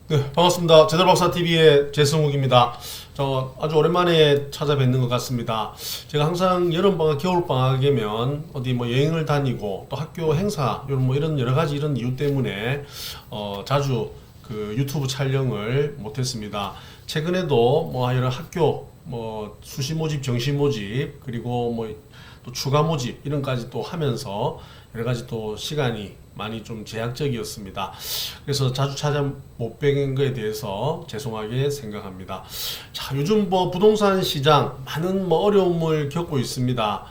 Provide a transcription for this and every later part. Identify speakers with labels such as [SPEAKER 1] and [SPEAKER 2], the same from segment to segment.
[SPEAKER 1] 네, 반갑습니다. 제대로박사TV의 재승욱입니다. 저 아주 오랜만에 찾아뵙는 것 같습니다. 제가 항상 여름방학, 겨울방학이면 어디 뭐 여행을 다니고 또 학교 행사, 이런 여러 가지 이런 이유 때문에 자주 그 유튜브 촬영을 못했습니다. 최근에도 뭐 여러 학교 뭐 수시 모집, 정시 모집, 그리고 뭐 또 추가 모집 이런까지 또 하면서 여러 가지 또 시간이 많이 좀 제약적이었습니다. 그래서 자주 찾아 못 뵌 거에 대해서 죄송하게 생각합니다. 자, 요즘 뭐 부동산 시장 많은 뭐 어려움을 겪고 있습니다.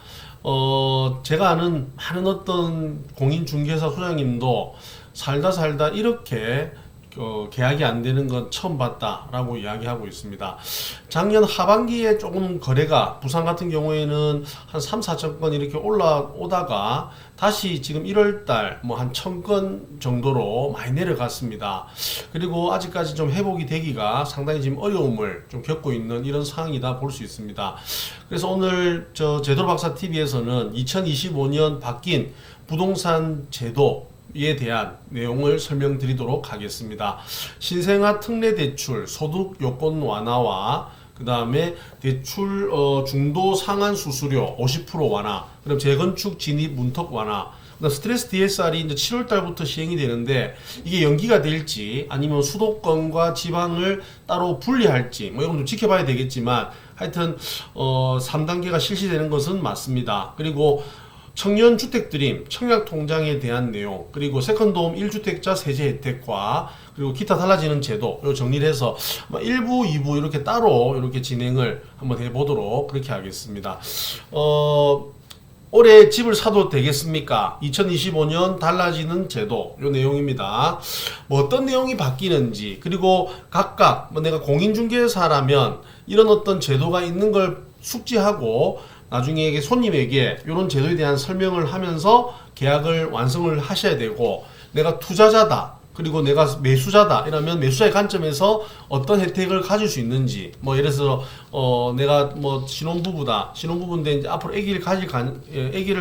[SPEAKER 1] 제가 아는 많은 어떤 공인중개사 소장님도 살다 이렇게 계약이 안 되는 건 처음 봤다라고 이야기하고 있습니다. 작년 하반기에 조금 거래가 부산 같은 경우에는 한 3, 4천 건 이렇게 올라오다가 다시 지금 1월달 뭐 한 1,000건 정도로 많이 내려갔습니다. 그리고 아직까지 좀 회복이 되기가 상당히 지금 어려움을 좀 겪고 있는 이런 상황이다 볼 수 있습니다. 그래서 오늘 제도박사TV에서는 2025년 바뀐 부동산 제도 에 대한 내용을 설명드리도록 하겠습니다. 신생아 특례 대출 소득 요건 완화와 그 다음에 대출 중도 상한 수수료 50% 완화, 그럼 재건축 진입 문턱 완화, 그다음 스트레스 DSR이 이제 7월 달부터 시행이 되는데 이게 연기가 될지 아니면 수도권과 지방을 따로 분리할지 뭐 이건 좀 지켜봐야 되겠지만 하여튼 3단계가 실시되는 것은 맞습니다. 그리고 청년 주택 드림, 청약 통장에 대한 내용, 그리고 세컨드홈 1주택자 세제 혜택과 그리고 기타 달라지는 제도 요 정리를 해서 1부, 2부 이렇게 따로 이렇게 진행을 한번 해보도록 그렇게 하겠습니다. 올해 집을 사도 되겠습니까? 2025년 달라지는 제도 요 내용입니다. 뭐 어떤 내용이 바뀌는지, 그리고 각각 뭐 내가 공인중개사라면 이런 어떤 제도가 있는 걸 숙지하고 나중에 손님에게 이런 제도에 대한 설명을 하면서 계약을 완성을 하셔야 되고, 내가 투자자다 그리고 내가 매수자다 이러면 매수자의 관점에서 어떤 혜택을 가질 수 있는지, 뭐 예를 들어서 내가 뭐 신혼부부인데 이제 앞으로 아기를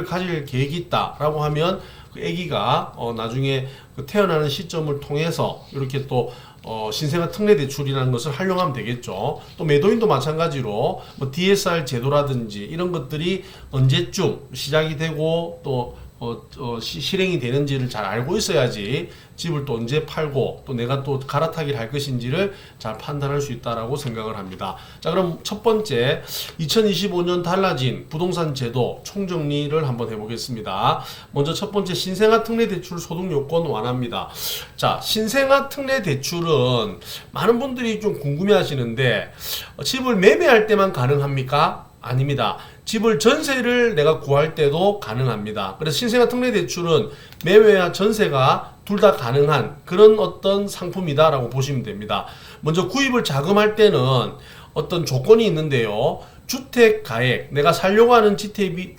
[SPEAKER 1] 가질 계획이 있다라고 하면 그 아기가 나중에 그 태어나는 시점을 통해서 이렇게 또 신생아 특례 대출이라는 것을 활용하면 되겠죠. 또 매도인도 마찬가지로 뭐 DSR 제도라든지 이런 것들이 언제쯤 시작이 되고 또 실행이 되는지를 잘 알고 있어야지 집을 또 언제 팔고 또 내가 또 갈아타기를 할 것인지를 잘 판단할 수 있다라고 생각을 합니다. 자, 그럼 첫 번째 2025년 달라진 부동산 제도 총정리를 한번 해보겠습니다. 먼저 첫 번째 신생아 특례 대출 소득 요건 완화입니다. 자, 신생아 특례 대출은 많은 분들이 좀 궁금해 하시는데 집을 매매할 때만 가능합니까? 아닙니다. 집을 전세를 내가 구할 때도 가능합니다. 그래서 신생아 특례 대출은 매매와 전세가 둘 다 가능한 그런 어떤 상품이다라고 보시면 됩니다. 먼저 구입을 자금할 때는 어떤 조건이 있는데요. 주택 가액, 내가 살려고 하는 주택이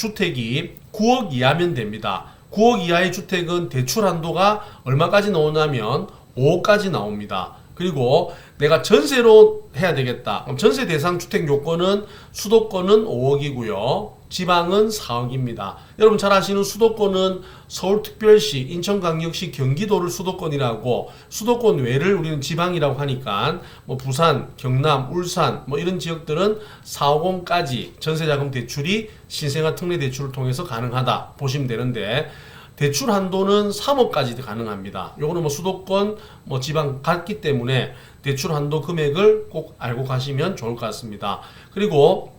[SPEAKER 1] 9억 이하면 됩니다. 9억 이하의 주택은 대출 한도가 얼마까지 나오냐면 5억까지 나옵니다. 그리고 내가 전세로 해야 되겠다. 그럼 전세 대상 주택 요건은 수도권은 5억이고요. 지방은 4억입니다. 여러분 잘 아시는 수도권은 서울특별시, 인천광역시, 경기도를 수도권이라고, 수도권 외를 우리는 지방이라고 하니까 뭐 부산, 경남, 울산 뭐 이런 지역들은 450까지 전세자금 대출이 신생아 특례 대출을 통해서 가능하다 보시면 되는데, 대출 한도는 3억까지 가능합니다. 요거는 뭐 수도권, 뭐 지방 같기 때문에 대출 한도 금액을 꼭 알고 가시면 좋을 것 같습니다. 그리고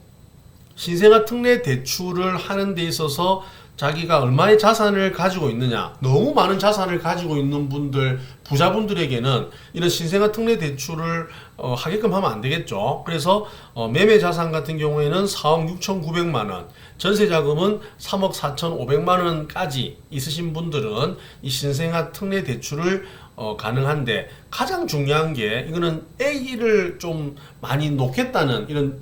[SPEAKER 1] 신생아 특례 대출을 하는 데 있어서 자기가 얼마의 자산을 가지고 있느냐, 너무 많은 자산을 가지고 있는 분들, 부자분들에게는 이런 신생아 특례 대출을 하게끔 하면 안 되겠죠. 그래서 매매 자산 같은 경우에는 4억 6,900만 원, 전세 자금은 3억 4,500만 원까지 있으신 분들은 이 신생아 특례 대출을 가능한데, 가장 중요한 게 이거는 아기를 좀 많이 놓겠다는 이런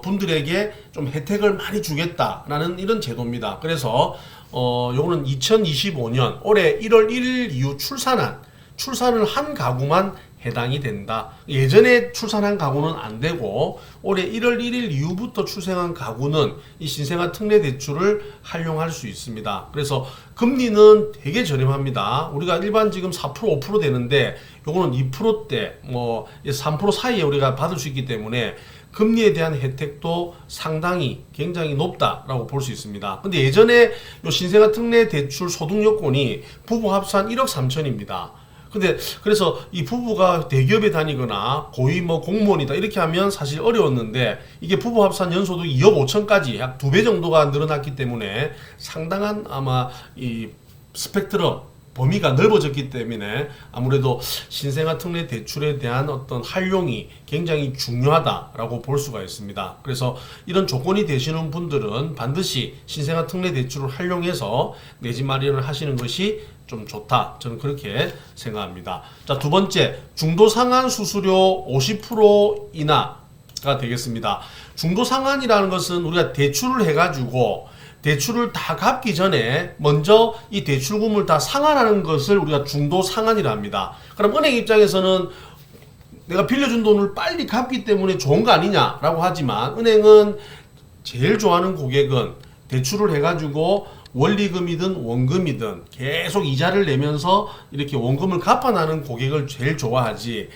[SPEAKER 1] 분들에게 좀 혜택을 많이 주겠다라는 이런 제도입니다. 그래서 요거는 2025년 올해 1월 1일 이후 출산을 한 가구만 해당이 된다. 예전에 출산한 가구는 안 되고 올해 1월 1일 이후부터 출생한 가구는 이 신생아 특례 대출을 활용할 수 있습니다. 그래서 금리는 되게 저렴합니다. 우리가 일반 지금 4% 5% 되는데 요거는 2%대 뭐 3% 사이에 우리가 받을 수 있기 때문에 금리에 대한 혜택도 상당히 굉장히 높다라고 볼 수 있습니다. 근데 예전에 요 신생아 특례 대출 소득 요건이 부부 합산 1억 3천입니다. 근데 그래서 이 부부가 대기업에 다니거나 고위 뭐 공무원이다 이렇게 하면 사실 어려웠는데 이게 부부 합산 연소득 2억 5천까지 약 2배 정도가 늘어났기 때문에 상당한 아마 이 스펙트럼 범위가 넓어졌기 때문에 아무래도 신생아 특례 대출에 대한 어떤 활용이 굉장히 중요하다라고 볼 수가 있습니다. 그래서 이런 조건이 되시는 분들은 반드시 신생아 특례 대출을 활용해서 내 집 마련을 하시는 것이 좀 좋다. 저는 그렇게 생각합니다. 자, 두 번째, 중도 상한 수수료 50% 인하가 되겠습니다. 중도 상한이라는 것은 우리가 대출을 해가지고 대출을 다 갚기 전에 먼저 이 대출금을 다 상환하는 것을 우리가 중도 상환이라 합니다. 그럼 은행 입장에서는 내가 빌려준 돈을 빨리 갚기 때문에 좋은 거 아니냐라고 하지만 은행은 제일 좋아하는 고객은 대출을 해가지고 원리금이든 원금이든 계속 이자를 내면서 이렇게 원금을 갚아나는 고객을 제일 좋아하지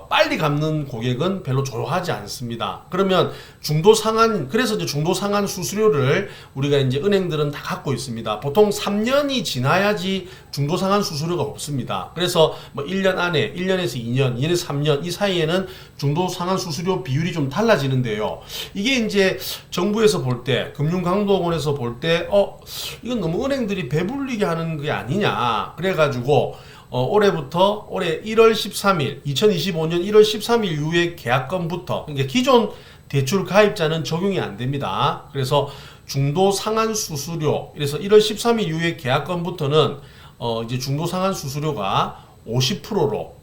[SPEAKER 1] 빨리 갚는 고객은 별로 좋아하지 않습니다. 그러면 중도 상한, 그래서 이제 중도 상한 수수료를 우리가 이제 은행들은 다 갖고 있습니다. 보통 3년이 지나야지 중도 상한 수수료가 없습니다. 그래서 뭐 1년 안에 1년에서 2년, 2년에서 3년 이 사이에는 중도 상한 수수료 비율이 좀 달라지는데요. 이게 이제 정부에서 볼 때, 금융감독원에서 볼 때, 이건 너무 은행들이 배불리게 하는 게 아니냐. 그래가지고 올해부터 올해 1월 13일 2025년 1월 13일 이후의 계약건부터 그러니까 기존 대출 가입자는 적용이 안 됩니다. 그래서 중도 상한 수수료 그래서 1월 13일 이후의 계약건부터는 이제 중도 상한 수수료가 50%로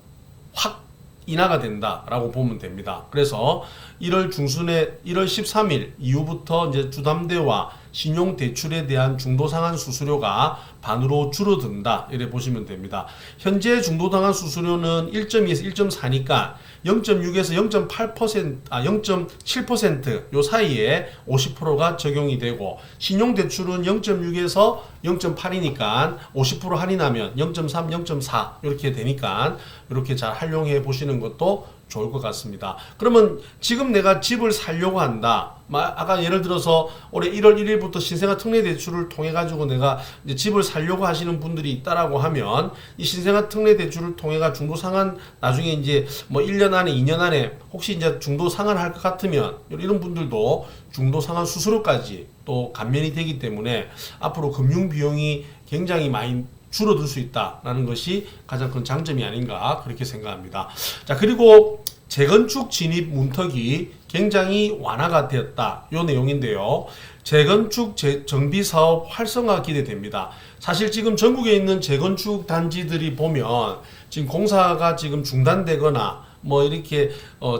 [SPEAKER 1] 확 인하가 된다라고 보면 됩니다. 그래서 1월 중순에 1월 13일 이후부터 이제 주담대와 신용 대출에 대한 중도 상한 수수료가 반으로 줄어든다. 이렇게 보시면 됩니다. 현재 중도 상한 수수료는 1.2에서 1.4니까 0.6에서 0.8%, 0.7% 요 사이에 50%가 적용이 되고 신용 대출은 0.6에서 0.8이니까 50% 할인하면 0.3, 0.4 이렇게 되니까 이렇게 잘 활용해 보시는 것도 좋을 것 같습니다. 그러면 지금 내가 집을 살려고 한다. 아까 예를 들어서 올해 1월 1일부터 신생아 특례 대출을 통해 가지고 내가 이제 집을 살려고 하시는 분들이 있다라고 하면 이 신생아 특례 대출을 통해가 중도 상환 나중에 이제 뭐 1년 안에 2년 안에 혹시 이제 중도 상환할 것 같으면 이런 분들도 중도 상환 수수료까지 또 감면이 되기 때문에 앞으로 금융 비용이 굉장히 많이 줄어들 수 있다라는 것이 가장 큰 장점이 아닌가 그렇게 생각합니다. 자, 그리고 재건축 진입 문턱이 굉장히 완화가 되었다. 이 내용인데요. 재건축 정비 사업 활성화 기대됩니다. 사실 지금 전국에 있는 재건축 단지들이 보면 지금 공사가 지금 중단되거나 뭐 이렇게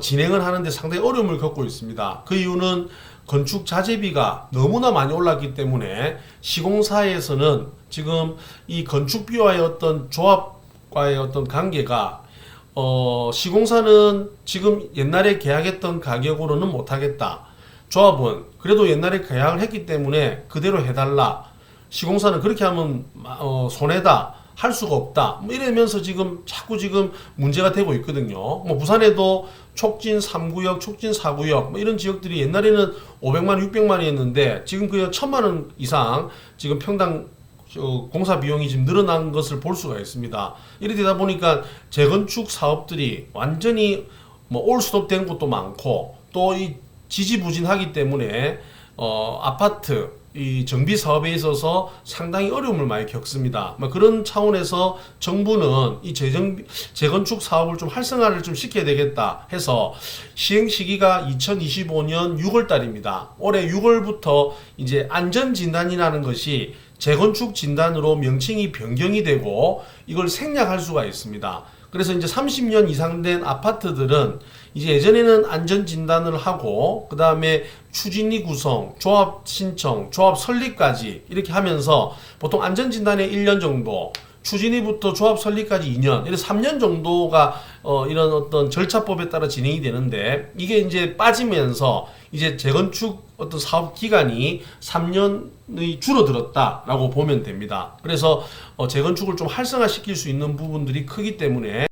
[SPEAKER 1] 진행을 하는데 상당히 어려움을 겪고 있습니다. 그 이유는 건축 자재비가 너무나 많이 올랐기 때문에 시공사에서는 지금 이 건축비와의 어떤 조합과의 어떤 관계가 시공사는 지금 옛날에 계약했던 가격으로는 못하겠다. 조합은 그래도 옛날에 계약을 했기 때문에 그대로 해달라. 시공사는 그렇게 하면 손해다. 할 수가 없다. 뭐 이러면서 지금 자꾸 지금 문제가 되고 있거든요. 뭐 부산에도 촉진 3구역, 촉진 4구역 뭐 이런 지역들이 옛날에는 500만 원, 600만 원이었는데 지금 그냥 1000만 원 이상 지금 평당 공사 비용이 지금 늘어난 것을 볼 수가 있습니다. 이렇게 되다 보니까 재건축 사업들이 완전히 뭐 올스톱 된 곳도 많고 또 이 지지부진하기 때문에 아파트 이 정비 사업에 있어서 상당히 어려움을 많이 겪습니다. 그런 차원에서 정부는 이 재건축 사업을 좀 활성화를 좀 시켜야 되겠다 해서 시행 시기가 2025년 6월 달입니다. 올해 6월부터 이제 안전진단이라는 것이 재건축 진단으로 명칭이 변경이 되고 이걸 생략할 수가 있습니다. 그래서 이제 30년 이상 된 아파트들은 이제 예전에는 안전 진단을 하고 그 다음에 추진위 구성, 조합 신청, 조합 설립까지 이렇게 하면서 보통 안전 진단에 1년 정도, 추진위부터 조합 설립까지 2년, 이런 3년 정도가 이런 어떤 절차법에 따라 진행이 되는데, 이게 이제 빠지면서 이제 재건축 어떤 사업 기간이 3년이 줄어들었다라고 보면 됩니다. 그래서 재건축을 좀 활성화시킬 수 있는 부분들이 크기 때문에